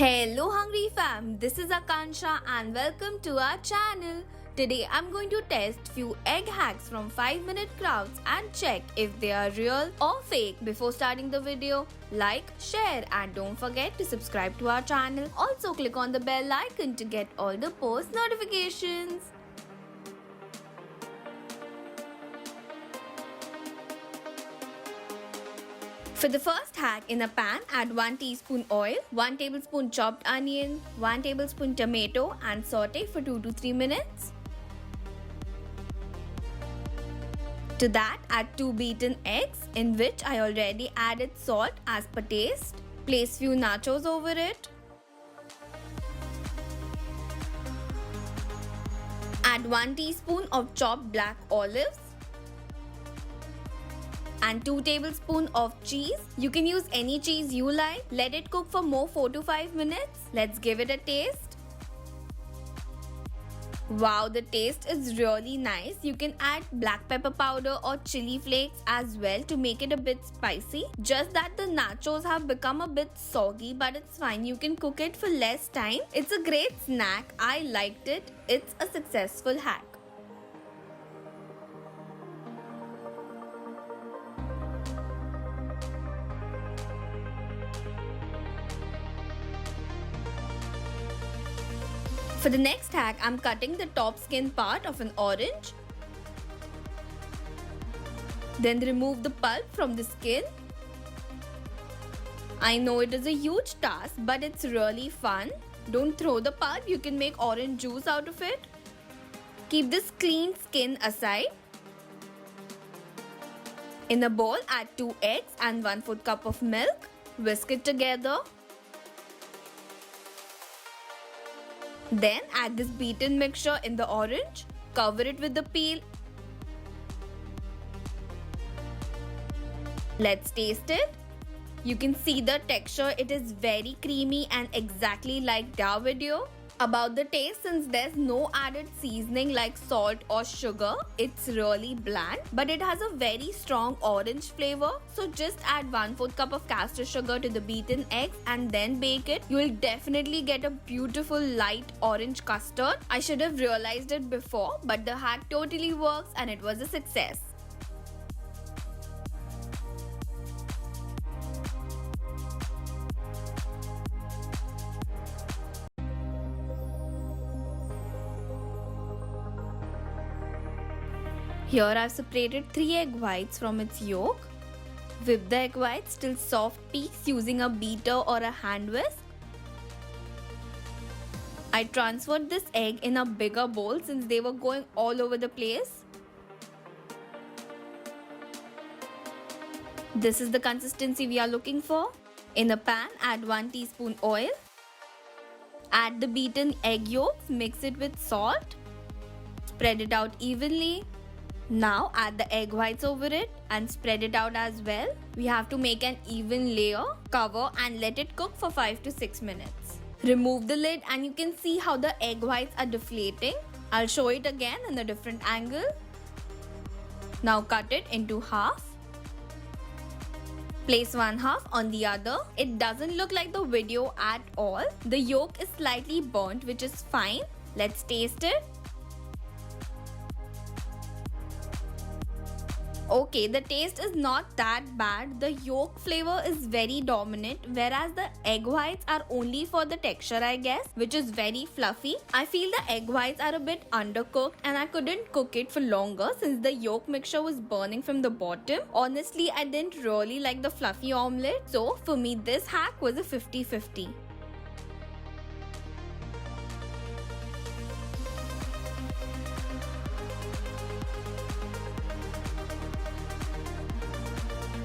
Hello Hungry Fam, this is Akansha and welcome to our channel. Today I'm going to test few egg hacks from 5-minute crafts and check if they are real or fake. Before starting the video, like, share and don't forget to subscribe to our channel. Also click on the bell icon to get all the post notifications. For the first hack, in a pan, add 1 teaspoon oil, 1 tablespoon chopped onion, 1 tablespoon tomato and saute for 2 to 3 minutes. To that, add 2 beaten eggs in which I already added salt as per taste. Place few nachos over it. Add 1 teaspoon of chopped black olives and 2 tablespoons of cheese. You can use any cheese you like. Let it cook for more 4 to 5 minutes. Let's give it a taste. Wow, the taste is really nice. You can add black pepper powder or chili flakes as well to make it a bit spicy. Just that the nachos have become a bit soggy, but it's fine. You can cook it for less time. It's a great snack. I liked it. It's a successful hack. For the next hack, I'm cutting the top skin part of an orange. Then remove the pulp from the skin. I know it is a huge task, but it's really fun. Don't throw the pulp, you can make orange juice out of it. Keep this clean skin aside. In a bowl, add 2 eggs and 1/4 cup of milk. Whisk it together. Then add this beaten mixture in the orange. Cover it with the peel. Let's taste it. You can see the texture. It is very creamy and exactly like their video. About the taste, since there's no added seasoning like salt or sugar, it's really bland, but it has a very strong orange flavor. So just add 1/4 cup of caster sugar to the beaten eggs and then bake it. You will definitely get a beautiful light orange custard. I should have realized it before, but the hack totally works and it was a success. Here I've separated 3 egg whites from its yolk. Whip the egg whites till soft peaks using a beater or a hand whisk. I transferred this egg in a bigger bowl since they were going all over the place. This is the consistency we are looking for. In a pan, add 1 teaspoon oil. Add the beaten egg yolks, mix it with salt. Spread it out evenly. Now add the egg whites over it and spread it out as well. We have to make an even layer. Cover and let it cook for 5 to 6 minutes. Remove the lid and you can see how the egg whites are deflating. I'll show it again in a different angle. Now cut it into half. Place one half on the other. It doesn't look like the video at all. The yolk is slightly burnt, which is fine. Let's taste it. Okay, the taste is not that bad. The yolk flavor is very dominant, whereas the egg whites are only for the texture, I guess, which is very fluffy. I feel the egg whites are a bit undercooked and I couldn't cook it for longer since the yolk mixture was burning from the bottom. Honestly, I didn't really like the fluffy omelette. So for me, this hack was a 50-50.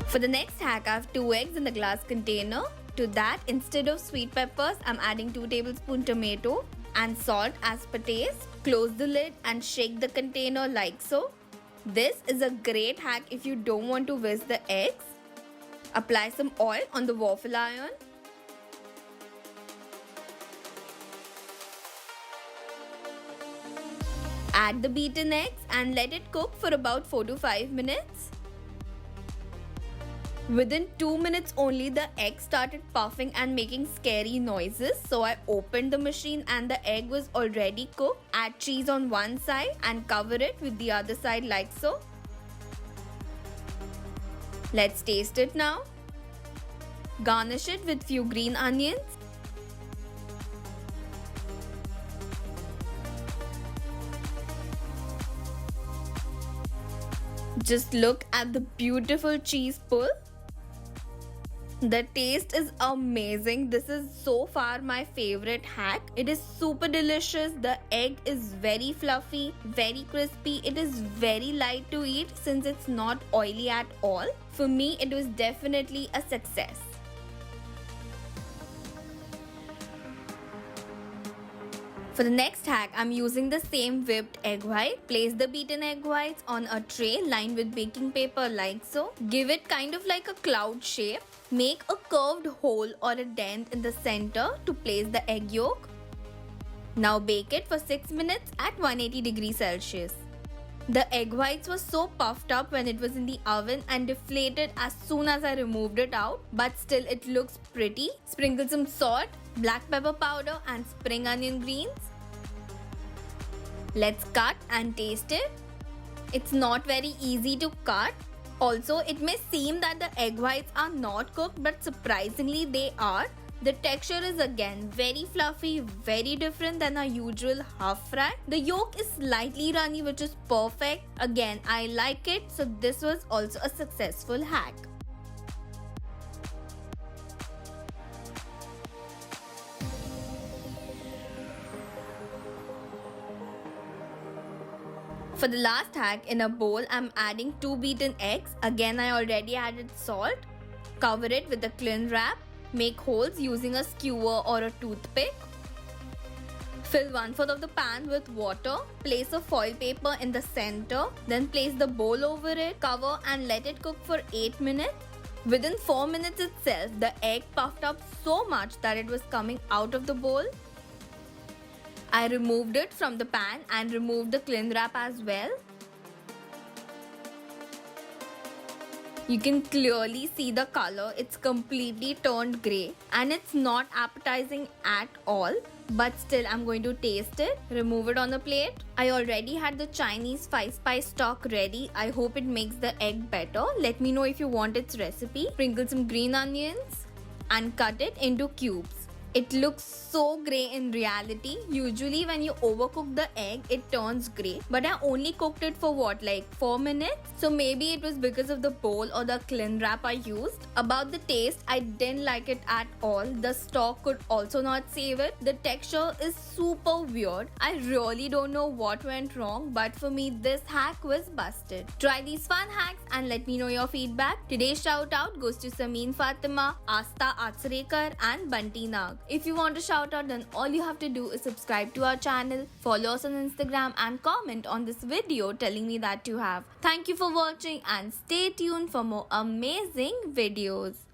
For the next hack, I have 2 eggs in the glass container. To that, instead of sweet peppers, I'm adding 2 tablespoons tomato and salt as per taste. Close the lid and shake the container like so. This is a great hack if you don't want to whisk the eggs. Apply some oil on the waffle iron. Add the beaten eggs and let it cook for about 4 to 5 minutes. Within 2 minutes only, the egg started puffing and making scary noises. So I opened the machine and the egg was already cooked. Add cheese on one side and cover it with the other side like so. Let's taste it now. Garnish it with few green onions. Just look at the beautiful cheese pull. The taste is amazing. This is so far my favorite hack. It is super delicious. The egg is very fluffy, very crispy. It is very light to eat since it's not oily at all. For me, it was definitely a success. For the next hack, I'm using the same whipped egg white. Place the beaten egg whites on a tray lined with baking paper like so. Give it kind of like a cloud shape. Make a curved hole or a dent in the center to place the egg yolk. Now bake it for 6 minutes at 180 degrees Celsius. The egg whites were so puffed up when it was in the oven and deflated as soon as I removed it out, but still it looks pretty. Sprinkle some salt, black pepper powder and spring onion greens. Let's cut and taste it. It's not very easy to cut. Also, it may seem that the egg whites are not cooked, but surprisingly they are. The texture is again very fluffy, very different than our usual half fry. The yolk is slightly runny, which is perfect. Again, I like it, so this was also a successful hack. For the last hack, in a bowl, I'm adding 2 beaten eggs. Again, I already added salt. Cover it with a cling wrap. Make holes using a skewer or a toothpick. Fill 1/4 of the pan with water. Place a foil paper in the center. Then place the bowl over it. Cover and let it cook for 8 minutes. Within 4 minutes itself, the egg puffed up so much that it was coming out of the bowl. I removed it from the pan and removed the cling wrap as well. You can clearly see the color. It's completely turned grey and it's not appetizing at all. But still, I'm going to taste it. Remove it on the plate. I already had the Chinese 5-spice stock ready. I hope it makes the egg better. Let me know if you want its recipe. Sprinkle some green onions and cut it into cubes. It looks so grey in reality. Usually when you overcook the egg, it turns grey. But I only cooked it for like 4 minutes. So maybe it was because of the bowl or the cling wrap I used. About the taste, I didn't like it at all. The stock could also not save it. The texture is super weird. I really don't know what went wrong, but for me, this hack was busted. Try these fun hacks and let me know your feedback. Today's shout out goes to Sameen Fatima, Asta Atsarekar and Bunty Nag. If you want a shout out, then all you have to do is subscribe to our channel, follow us on Instagram and comment on this video telling me that you have. Thank you for watching and stay tuned for more amazing videos.